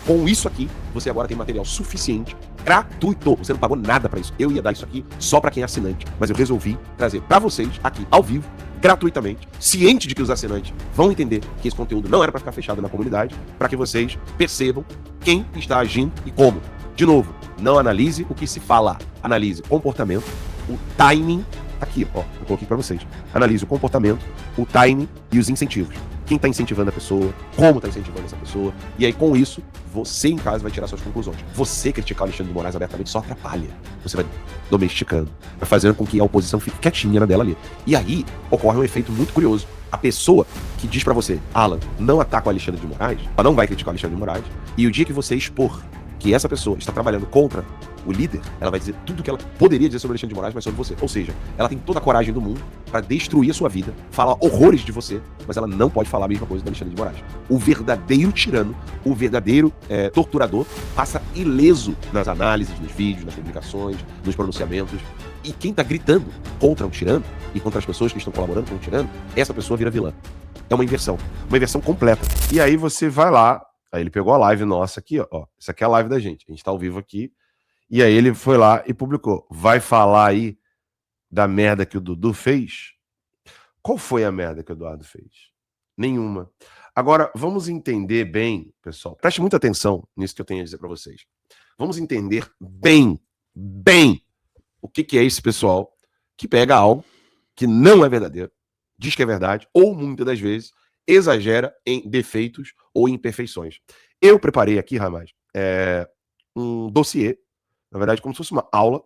Com isso aqui, você agora tem material suficiente, gratuito. Você não pagou nada pra isso. Eu ia dar isso aqui só pra quem é assinante, mas eu resolvi trazer pra vocês aqui ao vivo, gratuitamente, ciente de que os assinantes vão entender que esse conteúdo não era pra ficar fechado na comunidade, pra que vocês percebam quem está agindo e como. De novo, não analise o que se fala, analise comportamento, o timing. Aqui, ó, eu coloquei pra vocês. Analise o comportamento, o timing e os incentivos. Quem está incentivando a pessoa, como está incentivando essa pessoa. E aí, com isso, você em casa vai tirar suas conclusões. Você criticar o Alexandre de Moraes abertamente só atrapalha. Você vai domesticando, vai fazendo com que a oposição fique quietinha na dela ali. E aí, ocorre um efeito muito curioso. A pessoa que diz pra você, Alan, não ataca o Alexandre de Moraes, ela não vai criticar o Alexandre de Moraes, e o dia que você expor que essa pessoa está trabalhando contra o líder, ela vai dizer tudo que ela poderia dizer sobre Alexandre de Moraes, mas sobre você. Ou seja, ela tem toda a coragem do mundo para destruir a sua vida, falar horrores de você, mas ela não pode falar a mesma coisa do Alexandre de Moraes. O verdadeiro tirano, o verdadeiro torturador, passa ileso nas análises, nos vídeos, nas publicações, nos pronunciamentos. E quem tá gritando contra o tirano e contra as pessoas que estão colaborando com o tirano, essa pessoa vira vilã. É uma inversão completa. E aí você vai lá, aí ele pegou a live nossa aqui, ó. Isso aqui é a live da gente. A gente tá ao vivo aqui. E aí ele foi lá e publicou. Vai falar aí da merda que o Dudu fez? Qual foi a merda que o Eduardo fez? Nenhuma. Agora, vamos entender bem, pessoal. Preste muita atenção nisso que eu tenho a dizer pra vocês. Vamos entender bem o que é esse pessoal que pega algo que não é verdadeiro, diz que é verdade, ou muitas das vezes exagera em defeitos ou imperfeições. Eu preparei aqui, Ramais, um dossiê, na verdade, como se fosse uma aula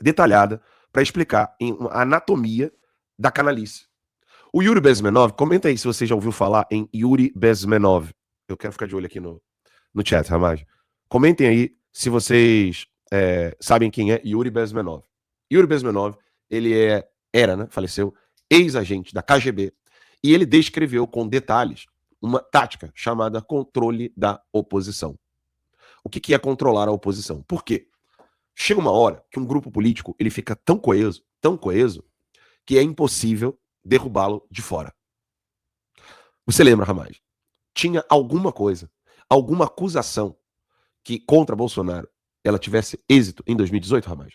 detalhada para explicar uma anatomia da canalice. O Yuri Bezmenov, comenta aí se você já ouviu falar em Yuri Bezmenov. Eu quero ficar de olho aqui no chat, Ramais. Comentem aí se vocês sabem quem é Yuri Bezmenov. Yuri Bezmenov, ele era, né, faleceu, ex-agente da KGB, e ele descreveu com detalhes uma tática chamada controle da oposição. O que é controlar a oposição? Por quê? Chega uma hora que um grupo político ele fica tão coeso, que é impossível derrubá-lo de fora. Você lembra, Ramais? Tinha alguma coisa, alguma acusação que contra Bolsonaro ela tivesse êxito em 2018, Ramais?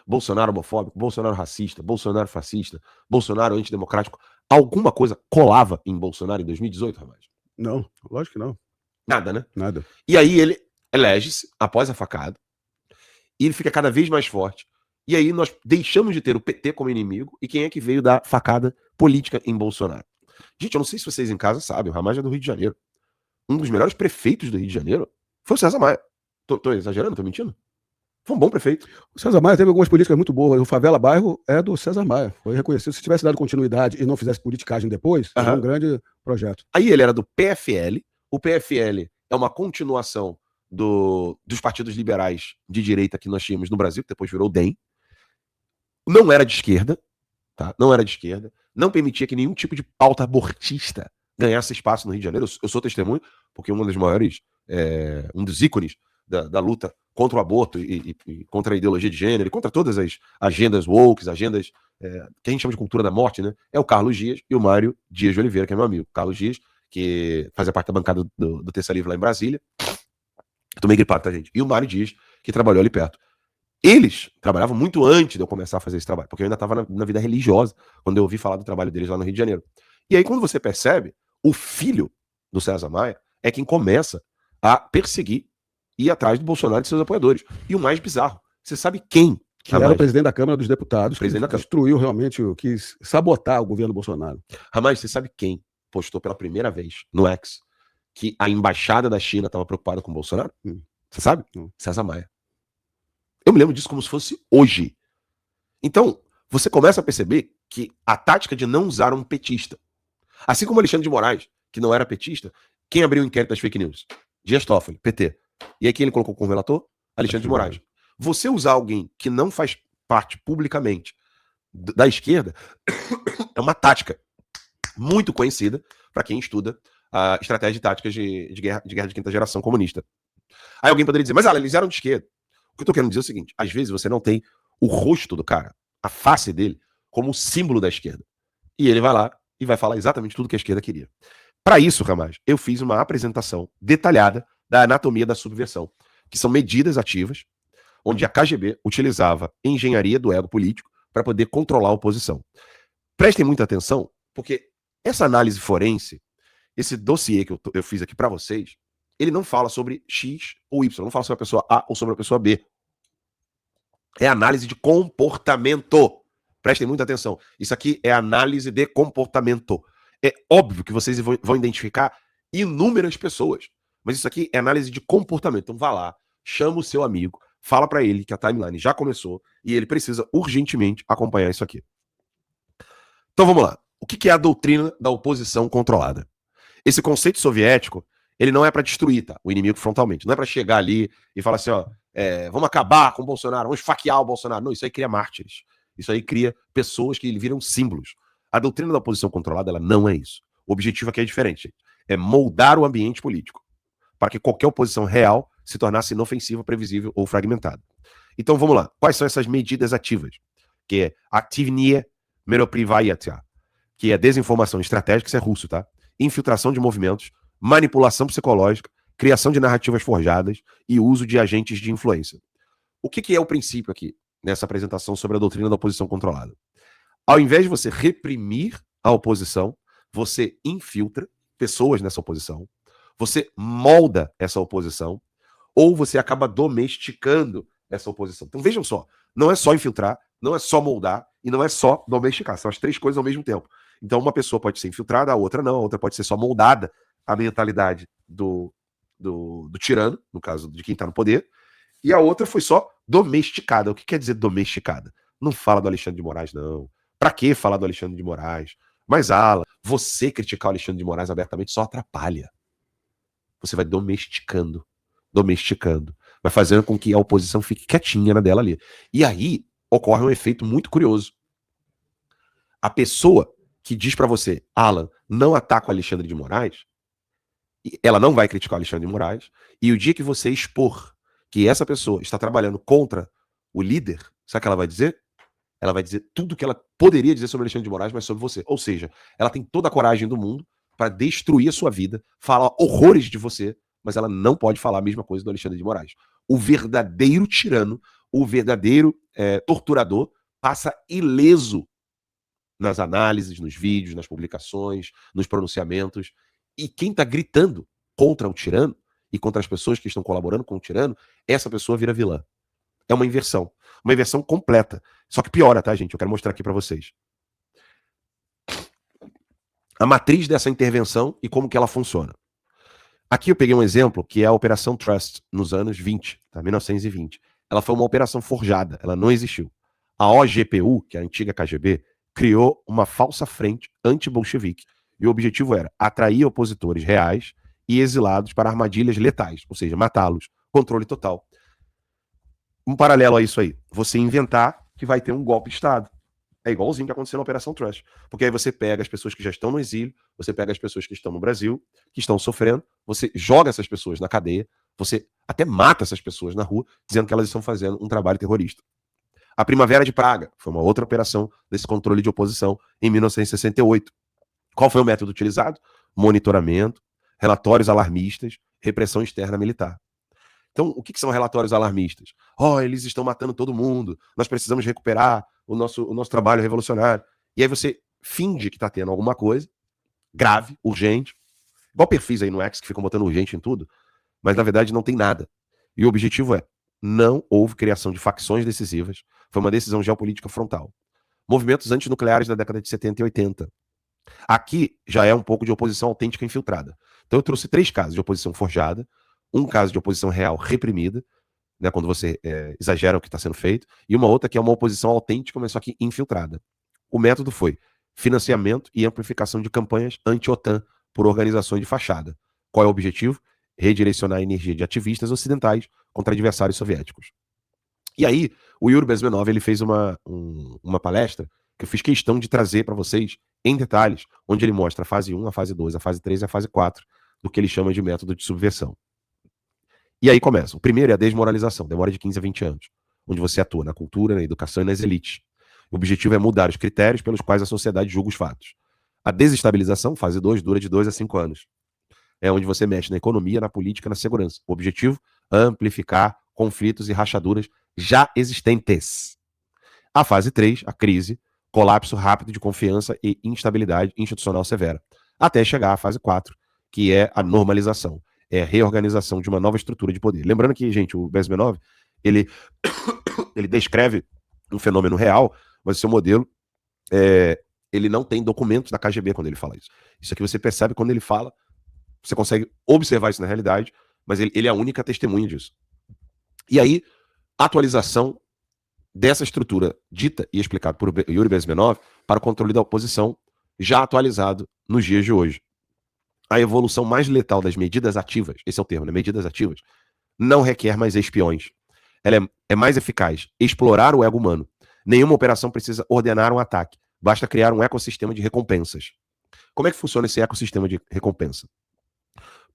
Bolsonaro homofóbico, Bolsonaro racista, Bolsonaro fascista, Bolsonaro antidemocrático. Alguma coisa colava em Bolsonaro em 2018, Ramais? Não, lógico que não. Nada, né? Nada. E aí ele elege-se após a facada e ele fica cada vez mais forte. E aí nós deixamos de ter o PT como inimigo e quem é que veio da facada política em Bolsonaro? Gente, eu não sei se vocês em casa sabem, o Ramais é do Rio de Janeiro. Um dos melhores prefeitos do Rio de Janeiro foi o César Maia. Tô exagerando? Tô mentindo? Foi um bom prefeito. O César Maia teve algumas políticas muito boas. O Favela Bairro é do César Maia. Foi reconhecido. Se tivesse dado continuidade e não fizesse politicagem depois, era um grande projeto. Aí ele era do PFL. O PFL é uma continuação dos partidos liberais de direita que nós tínhamos no Brasil, que depois virou o DEM. Não era de esquerda, tá? Não era de esquerda. Não permitia que nenhum tipo de pauta abortista ganhasse espaço no Rio de Janeiro. Eu sou testemunho, porque um dos maiores, um dos ícones da luta contra o aborto e contra a ideologia de gênero, e contra todas as agendas woke, agendas que a gente chama de cultura da morte, né? É o Carlos Dias e o Mário Dias de Oliveira, que é meu amigo. Carlos Dias, que fazia parte da bancada do Terça Livre lá em Brasília. Tomei gripado, tá, gente? E o Mário Dias, que trabalhou ali perto. Eles trabalhavam muito antes de eu começar a fazer esse trabalho, porque eu ainda estava na vida religiosa, quando eu ouvi falar do trabalho deles lá no Rio de Janeiro. E aí, quando você percebe, o filho do César Maia é quem começa a perseguir e ir atrás do Bolsonaro e de seus apoiadores. E o mais bizarro, você sabe quem? Que era o presidente da Câmara dos Deputados, que destruiu realmente, quis sabotar o governo Bolsonaro. Ramais, você sabe quem postou pela primeira vez no X que a embaixada da China estava preocupada com o Bolsonaro? Você sabe? César Maia. Eu me lembro disso como se fosse hoje. Então, você começa a perceber que a tática de não usar um petista, assim como Alexandre de Moraes, que não era petista, quem abriu o inquérito das fake news? Dias Toffoli, PT. E aí quem ele colocou como relator? Alexandre de Moraes. Você usar alguém que não faz parte publicamente da esquerda é uma tática muito conhecida para quem estuda a estratégia e táticas de guerra de quinta geração comunista. Aí alguém poderia dizer, mas eles eram de esquerda. O que eu tô querendo dizer é o seguinte, às vezes você não tem o rosto do cara, a face dele, como símbolo da esquerda. E ele vai lá e vai falar exatamente tudo que a esquerda queria. Para isso, Ramais, eu fiz uma apresentação detalhada da anatomia da subversão, que são medidas ativas, onde a KGB utilizava engenharia do ego político para poder controlar a oposição. Prestem muita atenção, porque essa análise forense, esse dossiê que eu fiz aqui para vocês, ele não fala sobre X ou Y, não fala sobre a pessoa A ou sobre a pessoa B. É análise de comportamento. Prestem muita atenção. Isso aqui é análise de comportamento. É óbvio que vocês vão identificar inúmeras pessoas, mas isso aqui é análise de comportamento. Então vá lá, chama o seu amigo, fala para ele que a timeline já começou e ele precisa urgentemente acompanhar isso aqui. Então vamos lá. O que é a doutrina da oposição controlada? Esse conceito soviético, ele não é para destruir, tá? O inimigo frontalmente. Não é para chegar ali e falar assim, ó, vamos acabar com o Bolsonaro, vamos esfaquear o Bolsonaro. Não, isso aí cria mártires. Isso aí cria pessoas que viram símbolos. A doutrina da oposição controlada, ela não é isso. O objetivo aqui é diferente, gente. É moldar o ambiente político para que qualquer oposição real se tornasse inofensiva, previsível ou fragmentada. Então vamos lá. Quais são essas medidas ativas? Que é Aktivnie Meroprivayatia, que é desinformação estratégica, isso é russo, tá? Infiltração de movimentos, manipulação psicológica, criação de narrativas forjadas e uso de agentes de influência. O que é o princípio aqui, nessa apresentação sobre a doutrina da oposição controlada? Ao invés de você reprimir a oposição, você infiltra pessoas nessa oposição, você molda essa oposição, ou você acaba domesticando essa oposição. Então vejam só, não é só infiltrar, não é só moldar e não é só domesticar, são as três coisas ao mesmo tempo. Então uma pessoa pode ser infiltrada, a outra não, a outra pode ser só moldada a mentalidade do tirano, no caso de quem está no poder, e a outra foi só domesticada. O que quer dizer domesticada? Não fala do Alexandre de Moraes, não. Pra que falar do Alexandre de Moraes? Mas, Alan, você criticar o Alexandre de Moraes abertamente só atrapalha. Você vai domesticando, vai fazendo com que a oposição fique quietinha na dela ali. E aí ocorre um efeito muito curioso. A pessoa que diz pra você, Alan, não ataca o Alexandre de Moraes, ela não vai criticar o Alexandre de Moraes, e o dia que você expor que essa pessoa está trabalhando contra o líder, sabe o que ela vai dizer? Ela vai dizer tudo o que ela poderia dizer sobre Alexandre de Moraes, mas sobre você. Ou seja, ela tem toda a coragem do mundo para destruir a sua vida, falar horrores de você, mas ela não pode falar a mesma coisa do Alexandre de Moraes. O verdadeiro tirano, o verdadeiro torturador, passa ileso nas análises, nos vídeos, nas publicações, nos pronunciamentos. E quem está gritando contra o tirano e contra as pessoas que estão colaborando com o tirano, essa pessoa vira vilã. É uma inversão completa. Só que piora, tá, gente? Eu quero mostrar aqui para vocês. A matriz dessa intervenção e como que ela funciona. Aqui eu peguei um exemplo que é a Operação Trust, nos anos 20, tá? 1920. Ela foi uma operação forjada, ela não existiu. A OGPU, que é a antiga KGB, criou uma falsa frente anti-bolchevique. E o objetivo era atrair opositores reais e exilados para armadilhas letais, ou seja, matá-los. Controle total. Um paralelo a isso aí, você inventar que vai ter um golpe de Estado. É igualzinho que aconteceu na Operação Trust. Porque aí você pega as pessoas que já estão no exílio, você pega as pessoas que estão no Brasil, que estão sofrendo, você joga essas pessoas na cadeia, você até mata essas pessoas na rua, dizendo que elas estão fazendo um trabalho terrorista. A Primavera de Praga foi uma outra operação desse controle de oposição em 1968. Qual foi o método utilizado? Monitoramento, relatórios alarmistas, repressão externa militar. Então, o que são relatórios alarmistas? Eles estão matando todo mundo, nós precisamos recuperar o nosso trabalho revolucionário. E aí você finge que está tendo alguma coisa grave, urgente, igual perfis aí no X que ficam botando urgente em tudo, mas na verdade não tem nada. E o objetivo é, não houve criação de facções decisivas, foi uma decisão geopolítica frontal. Movimentos antinucleares da década de 70 e 80. Aqui já é um pouco de oposição autêntica infiltrada. Então eu trouxe 3 casos de oposição forjada, um caso de oposição real reprimida, né, quando você exagera o que está sendo feito, e uma outra que é uma oposição autêntica, mas só que infiltrada. O método foi financiamento e amplificação de campanhas anti-OTAN por organizações de fachada. Qual é o objetivo? Redirecionar a energia de ativistas ocidentais contra adversários soviéticos. E aí, o Yuri Bezmenov ele fez uma palestra que eu fiz questão de trazer para vocês em detalhes, onde ele mostra a fase 1, a fase 2, a fase 3 e a fase 4 do que ele chama de método de subversão. E aí começa. O primeiro é a desmoralização, demora de 15 a 20 anos, onde você atua na cultura, na educação e nas elites. O objetivo é mudar os critérios pelos quais a sociedade julga os fatos. A desestabilização, fase 2, dura de 2 a 5 anos. é onde você mexe na economia, na política, na segurança. O objetivo, amplificar conflitos e rachaduras já existentes. A fase 3, a crise, colapso rápido de confiança e instabilidade institucional severa. Até chegar à fase 4, que é a normalização. É a reorganização de uma nova estrutura de poder. Lembrando que, gente, o Bezmenov, ele descreve um fenômeno real, mas o seu modelo, ele não tem documentos da KGB quando ele fala isso. Isso aqui você percebe quando ele fala, você consegue observar isso na realidade, mas ele é a única testemunha disso. E aí, atualização dessa estrutura dita e explicada por Yuri Bezmenov para o controle da oposição, já atualizado nos dias de hoje. A evolução mais letal das medidas ativas, esse é o termo, né? Medidas ativas, não requer mais espiões. Ela é mais eficaz. Explorar o ego humano. Nenhuma operação precisa ordenar um ataque. Basta criar um ecossistema de recompensas. Como é que funciona esse ecossistema de recompensa?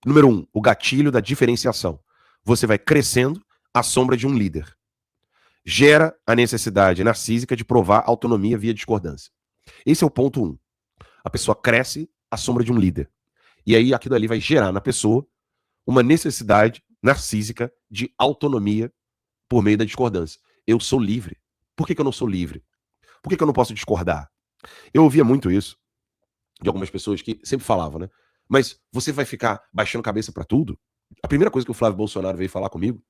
Número 1, o gatilho da diferenciação. Você vai crescendo à sombra de um líder. Gera a necessidade narcísica de provar autonomia via discordância. Esse é o ponto 1. A pessoa cresce à sombra de um líder. E aí aquilo ali vai gerar na pessoa uma necessidade narcísica de autonomia por meio da discordância. Eu sou livre. Por que eu não sou livre? Por que eu não posso discordar? Eu ouvia muito isso de algumas pessoas que sempre falavam, né? Mas você vai ficar baixando cabeça pra tudo? A primeira coisa que o Flávio Bolsonaro veio falar comigo,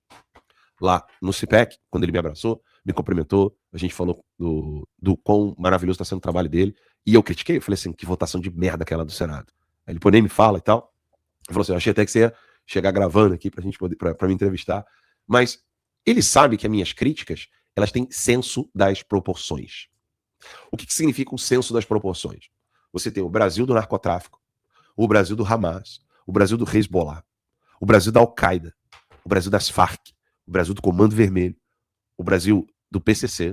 lá no CIPEC, quando ele me abraçou, me cumprimentou, a gente falou do quão maravilhoso está sendo o trabalho dele, e eu critiquei, eu falei assim, que votação de merda aquela do Senado. Aí ele, pô, nem me fala e tal. Ele falou assim, eu achei até que você ia chegar gravando aqui pra gente poder, pra me entrevistar, mas ele sabe que as minhas críticas, elas têm senso das proporções. O que significa o senso das proporções? Você tem o Brasil do narcotráfico, o Brasil do Hamas, o Brasil do Hezbollah, o Brasil da Al-Qaeda, o Brasil das Farc, o Brasil do Comando Vermelho, o Brasil do PCC.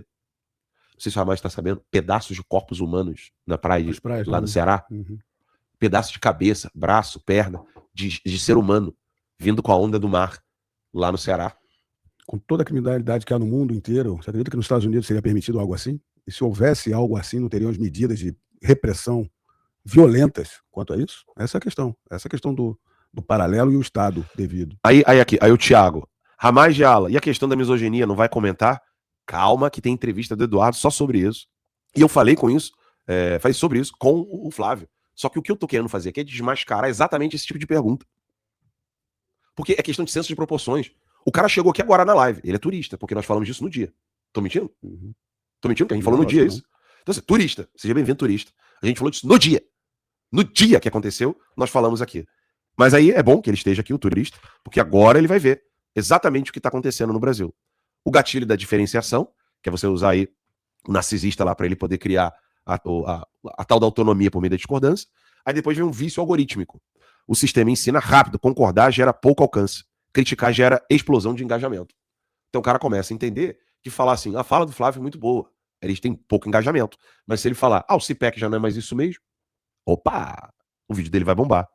Não sei se o Hamas está sabendo, pedaços de corpos humanos na praia, lá no Ceará. Uhum. Pedaços de cabeça, braço, perna, de ser humano, vindo com a onda do mar, lá no Ceará. Com toda a criminalidade que há no mundo inteiro, você acredita que nos Estados Unidos seria permitido algo assim? E se houvesse algo assim, não teriam as medidas de repressão violentas quanto a isso? Essa é a questão. Essa é a questão do paralelo e o Estado devido. Aí o Thiago, Hamas de ala, e a questão da misoginia, não vai comentar? Calma, que tem entrevista do Eduardo só sobre isso. E eu falei sobre isso com o Flávio. Só que o que eu tô querendo fazer aqui é desmascarar exatamente esse tipo de pergunta. Porque é questão de senso de proporções. O cara chegou aqui agora na live, ele é turista, porque nós falamos disso no dia. Tô mentindo? Uhum. Tô mentindo? Que a gente falou no dia isso. Então, assim, turista, seja bem-vindo, turista. A gente falou disso no dia. No dia que aconteceu, nós falamos aqui. Mas aí é bom que ele esteja aqui, o turista, porque agora ele vai ver exatamente o que está acontecendo no Brasil. O gatilho da diferenciação, que é você usar aí o narcisista lá para ele poder criar a tal da autonomia por meio da discordância. Aí depois vem um vício algorítmico. O sistema ensina rápido, concordar gera pouco alcance. Criticar gera explosão de engajamento. Então o cara começa a entender que falar assim, a fala do Flávio é muito boa. Eles têm pouco engajamento. Mas se ele falar, o CIPEC já não é mais isso mesmo, opa, o vídeo dele vai bombar.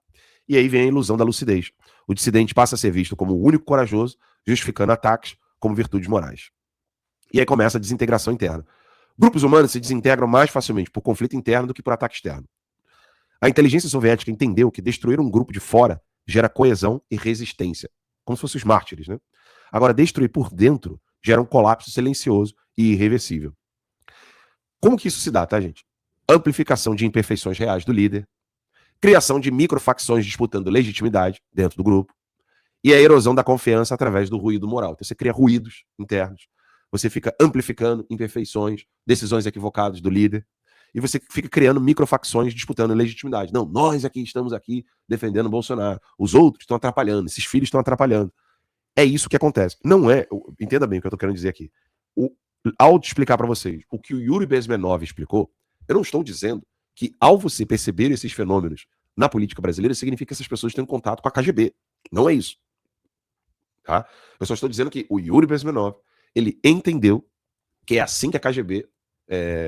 E aí vem a ilusão da lucidez. O dissidente passa a ser visto como o único corajoso, justificando ataques como virtudes morais. E aí começa a desintegração interna. Grupos humanos se desintegram mais facilmente por conflito interno do que por ataque externo. A inteligência soviética entendeu que destruir um grupo de fora gera coesão e resistência. Como se fossem os mártires, né? Agora, destruir por dentro gera um colapso silencioso e irreversível. Como que isso se dá, tá, gente? Amplificação de imperfeições reais do líder, criação de microfacções disputando legitimidade dentro do grupo, e a erosão da confiança através do ruído moral. Então você cria ruídos internos, você fica amplificando imperfeições, decisões equivocadas do líder, e você fica criando microfacções disputando legitimidade. Não, nós aqui estamos aqui defendendo o Bolsonaro, os outros estão atrapalhando, esses filhos estão atrapalhando. É isso que acontece. Não é, entenda bem o que eu estou querendo dizer aqui. Ao explicar para vocês o que o Yuri Bezmenov explicou, eu não estou dizendo que ao você perceber esses fenômenos na política brasileira, significa que essas pessoas têm contato com a KGB. Não é isso. Tá? Eu só estou dizendo que o Yuri Bezmenov, ele entendeu que é assim que a KGB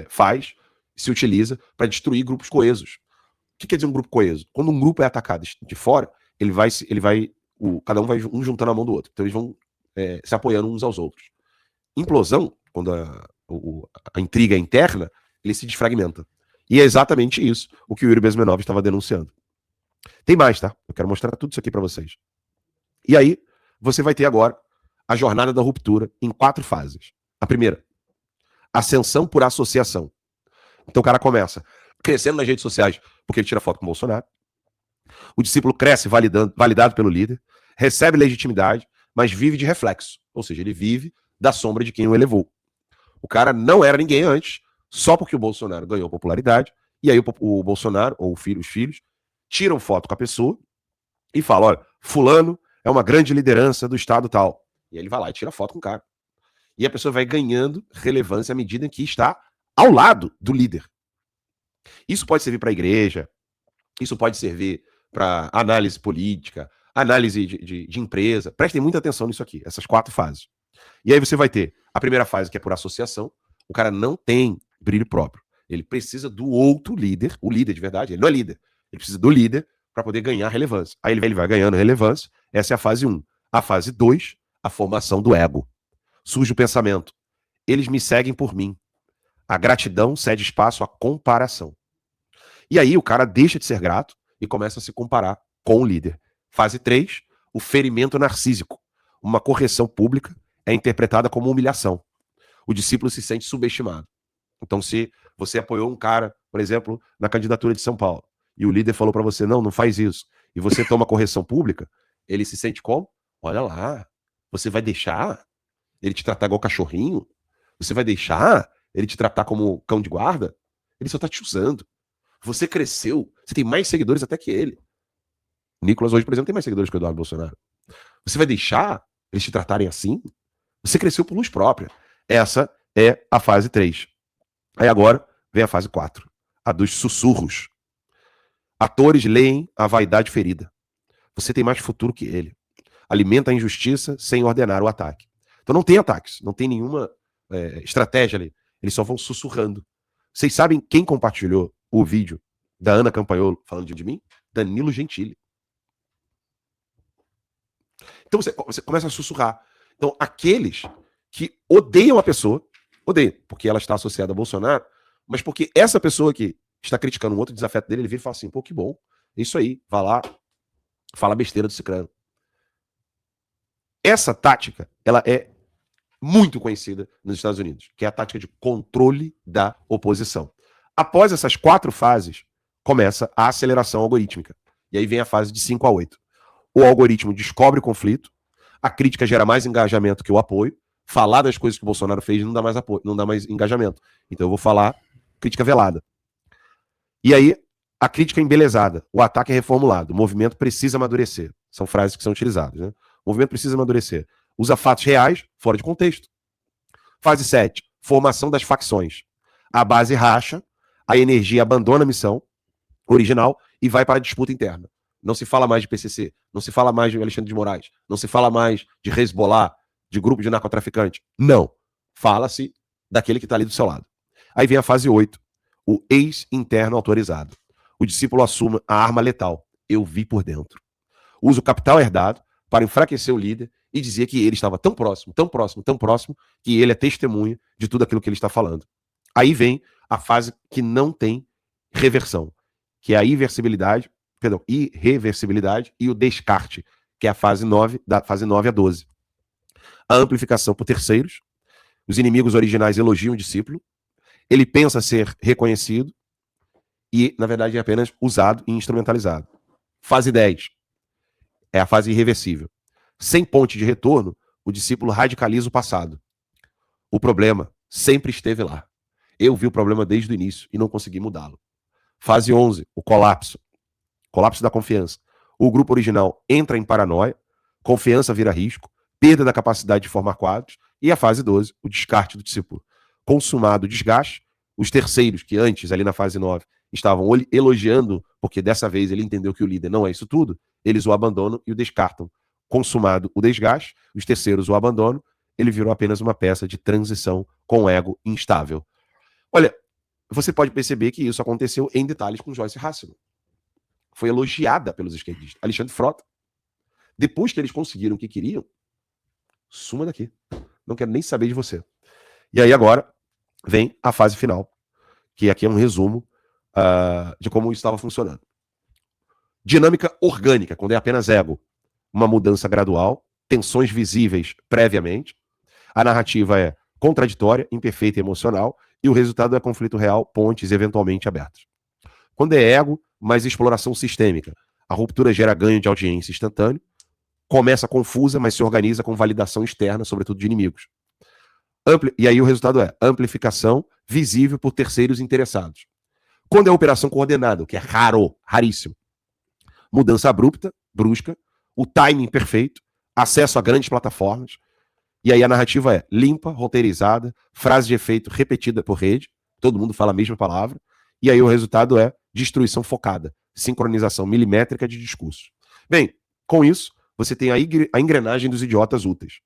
faz, se utiliza para destruir grupos coesos. O que quer dizer um grupo coeso? Quando um grupo é atacado de fora, cada um vai juntando a mão do outro. Então eles vão se apoiando uns aos outros. Implosão, quando a intriga é interna, ele se desfragmenta. E é exatamente isso o que o Yuri Bezmenov estava denunciando. Tem mais, tá? Eu quero mostrar tudo isso aqui para vocês. E aí, você vai ter agora a jornada da ruptura em 4 fases. A primeira, ascensão por associação. Então o cara começa crescendo nas redes sociais porque ele tira foto com o Bolsonaro. O discípulo cresce validado pelo líder, recebe legitimidade, mas vive de reflexo. Ou seja, ele vive da sombra de quem o elevou. O cara não era ninguém antes, só porque o Bolsonaro ganhou popularidade, e aí o Bolsonaro, ou os filhos, tiram foto com a pessoa e falam, olha, fulano é uma grande liderança do estado tal. E aí ele vai lá e tira foto com o cara. E a pessoa vai ganhando relevância à medida em que está ao lado do líder. Isso pode servir para a igreja, isso pode servir para análise política, análise de empresa. Prestem muita atenção nisso aqui, essas 4 fases. E aí você vai ter a primeira fase, que é por associação. O cara não tem brilho próprio. Ele precisa do outro líder, o líder de verdade, ele não é líder. Ele precisa do líder para poder ganhar relevância. Aí ele vai ganhando relevância. Essa é a fase 1. A fase 2, a formação do ego. Surge o pensamento. Eles me seguem por mim. A gratidão cede espaço à comparação. E aí o cara deixa de ser grato e começa a se comparar com o líder. Fase 3, o ferimento narcísico. Uma correção pública é interpretada como humilhação. O discípulo se sente subestimado. Então, se você apoiou um cara, por exemplo, na candidatura de São Paulo, e o líder falou para você, não faz isso, e você toma correção pública, ele se sente como? Olha lá, você vai deixar ele te tratar igual cachorrinho? Você vai deixar ele te tratar como cão de guarda? Ele só tá te usando. Você cresceu, você tem mais seguidores até que ele. O Nicolas hoje, por exemplo, tem mais seguidores que o Eduardo Bolsonaro. Você vai deixar eles te tratarem assim? Você cresceu por luz própria. Essa é a fase 3. Aí agora vem a fase 4, a dos sussurros. Atores leem a vaidade ferida. Você tem mais futuro que ele. Alimenta a injustiça sem ordenar o ataque. Então não tem ataques, não tem nenhuma estratégia ali. Eles só vão sussurrando. Vocês sabem quem compartilhou o vídeo da Ana Campanholo falando de mim? Danilo Gentili. Então você começa a sussurrar. Então aqueles que odeiam a pessoa, odeiam, porque ela está associada a Bolsonaro, mas porque essa pessoa que está criticando um outro desafeto dele, ele vira e fala assim, pô, que bom, é isso aí, vai lá, fala besteira do ciclano. Essa tática, ela é muito conhecida nos Estados Unidos, que é a tática de controle da oposição. Após essas 4 fases, começa a aceleração algorítmica. E aí vem a fase de 5 a 8. O algoritmo descobre o conflito, a crítica gera mais engajamento que o apoio, falar das coisas que o Bolsonaro fez não dá mais apoio, não dá mais engajamento. Então eu vou falar crítica velada. E aí, a crítica é embelezada, o ataque é reformulado, o movimento precisa amadurecer. São frases que são utilizadas, né? O movimento precisa amadurecer. Usa fatos reais, fora de contexto. Fase 7, formação das facções. A base racha, a energia abandona a missão original e vai para a disputa interna. Não se fala mais de PCC, não se fala mais de Alexandre de Moraes, não se fala mais de Hezbollah, de grupo de narcotraficante. Não. Fala-se daquele que está ali do seu lado. Aí vem a fase 8, o ex-interno autorizado. O discípulo assume a arma letal. Eu vi por dentro. Usa o capital herdado para enfraquecer o líder e dizer que ele estava tão próximo, tão próximo, tão próximo, que ele é testemunha de tudo aquilo que ele está falando. Aí vem a fase que não tem reversão, que é a irreversibilidade e o descarte, que é a fase 9, da fase 9 a 12. A amplificação por terceiros. Os inimigos originais elogiam o discípulo. Ele pensa ser reconhecido e, na verdade, é apenas usado e instrumentalizado. Fase 10 é a fase irreversível. Sem ponte de retorno, o discípulo radicaliza o passado. O problema sempre esteve lá. Eu vi o problema desde o início e não consegui mudá-lo. Fase 11, o colapso. Colapso da confiança. O grupo original entra em paranoia, confiança vira risco, perda da capacidade de formar quadros, e a fase 12, o descarte do discípulo. Consumado o desgaste, os terceiros, que antes, ali na fase 9, estavam elogiando, porque dessa vez ele entendeu que o líder não é isso tudo, eles o abandonam e o descartam. Consumado o desgaste, os terceiros o abandonam, ele virou apenas uma peça de transição com ego instável. Olha, você pode perceber que isso aconteceu em detalhes com Joyce Hasselman. Foi elogiada pelos esquerdistas. Alexandre Frota. Depois que eles conseguiram o que queriam, suma daqui. Não quero nem saber de você. E aí agora vem a fase final, que aqui é um resumo de como isso estava funcionando. Dinâmica orgânica, quando é apenas ego. Uma mudança gradual, tensões visíveis previamente. A narrativa é contraditória, imperfeita e emocional, e o resultado é conflito real, pontes eventualmente abertas. Quando é ego, mais exploração sistêmica. A ruptura gera ganho de audiência instantâneo, começa confusa, mas se organiza com validação externa, sobretudo de inimigos. E aí o resultado é amplificação visível por terceiros interessados. Quando é operação coordenada, o que é raro, raríssimo. Mudança abrupta, brusca, o timing perfeito, acesso a grandes plataformas, e aí a narrativa é limpa, roteirizada, frase de efeito repetida por rede, todo mundo fala a mesma palavra, e aí o resultado é destruição focada, sincronização milimétrica de discurso. Bem, com isso, você tem a engrenagem dos idiotas úteis.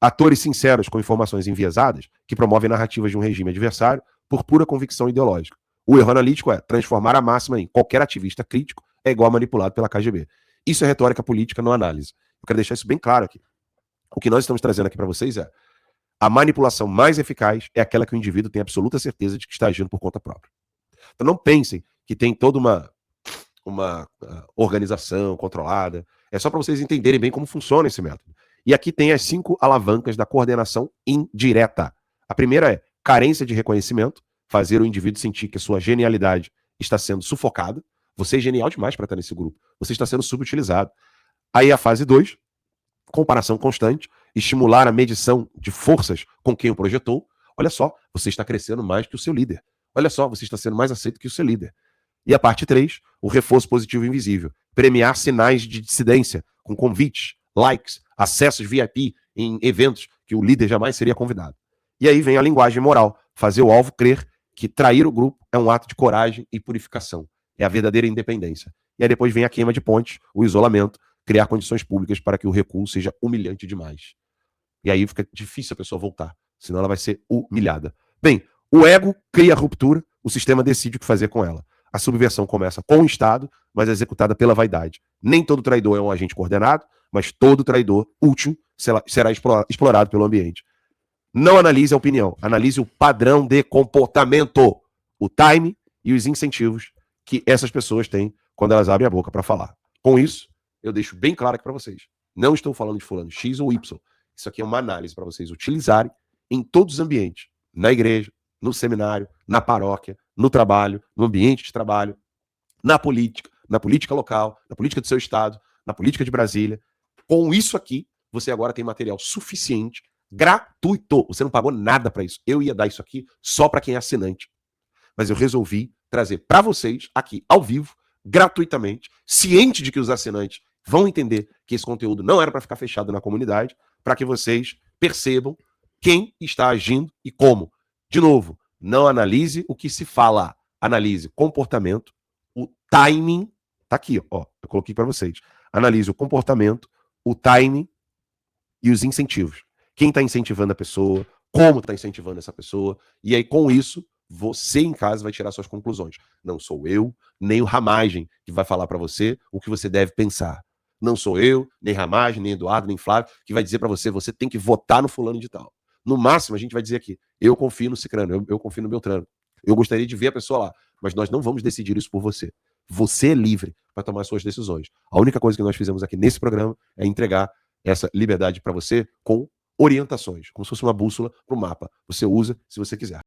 Atores sinceros com informações enviesadas que promovem narrativas de um regime adversário por pura convicção ideológica. O erro analítico é transformar a máxima em qualquer ativista crítico é igual a manipulado pela KGB. Isso é retórica política, não análise. Eu quero deixar isso bem claro aqui. O que nós estamos trazendo aqui para vocês é a manipulação mais eficaz é aquela que o indivíduo tem absoluta certeza de que está agindo por conta própria. Então não pensem que tem toda uma organização controlada. É só para vocês entenderem bem como funciona esse método. E aqui tem as 5 alavancas da coordenação indireta. A primeira é carência de reconhecimento, fazer o indivíduo sentir que a sua genialidade está sendo sufocada. Você é genial demais para estar nesse grupo. Você está sendo subutilizado. Aí a fase 2, comparação constante, estimular a medição de forças com quem o projetou. Olha só, você está crescendo mais que o seu líder. Olha só, você está sendo mais aceito que o seu líder. E a parte 3, o reforço positivo invisível. Premiar sinais de dissidência com convites, likes, acessos VIP em eventos que o líder jamais seria convidado. E aí vem a linguagem moral, fazer o alvo crer que trair o grupo é um ato de coragem e purificação. É a verdadeira independência. E aí depois vem a queima de pontes, o isolamento, criar condições públicas para que o recuo seja humilhante demais. E aí fica difícil a pessoa voltar, senão ela vai ser humilhada. Bem, o ego cria a ruptura, o sistema decide o que fazer com ela. A subversão começa com o Estado, mas é executada pela vaidade. Nem todo traidor é um agente coordenado, mas todo traidor útil será explorado pelo ambiente. Não analise a opinião, analise o padrão de comportamento, o time e os incentivos que essas pessoas têm quando elas abrem a boca para falar. Com isso, eu deixo bem claro aqui para vocês. Não estou falando de fulano X ou Y. Isso aqui é uma análise para vocês utilizarem em todos os ambientes. Na igreja, no seminário, na paróquia, no trabalho, no ambiente de trabalho, na política local, na política do seu estado, na política de Brasília. Com isso aqui, você agora tem material suficiente, gratuito. Você não pagou nada para isso. Eu ia dar isso aqui só para quem é assinante. Mas eu resolvi trazer para vocês, aqui ao vivo, gratuitamente, ciente de que os assinantes vão entender que esse conteúdo não era para ficar fechado na comunidade, para que vocês percebam quem está agindo e como. De novo, não analise o que se fala, analise comportamento, o timing, tá aqui, ó, eu coloquei para vocês. Analise o comportamento, o timing e os incentivos. Quem está incentivando a pessoa, como está incentivando essa pessoa, e aí com isso, você em casa vai tirar suas conclusões. Não sou eu, nem o Ramagem que vai falar para você o que você deve pensar. Não sou eu, nem Ramagem, nem Eduardo, nem Flávio, que vai dizer para você, você tem que votar no fulano de tal. No máximo, a gente vai dizer aqui, eu confio no Cicrano, eu confio no Beltrano. Eu gostaria de ver a pessoa lá, mas nós não vamos decidir isso por você. Você é livre para tomar suas decisões. A única coisa que nós fizemos aqui nesse programa é entregar essa liberdade para você com orientações, como se fosse uma bússola para o mapa. Você usa se você quiser.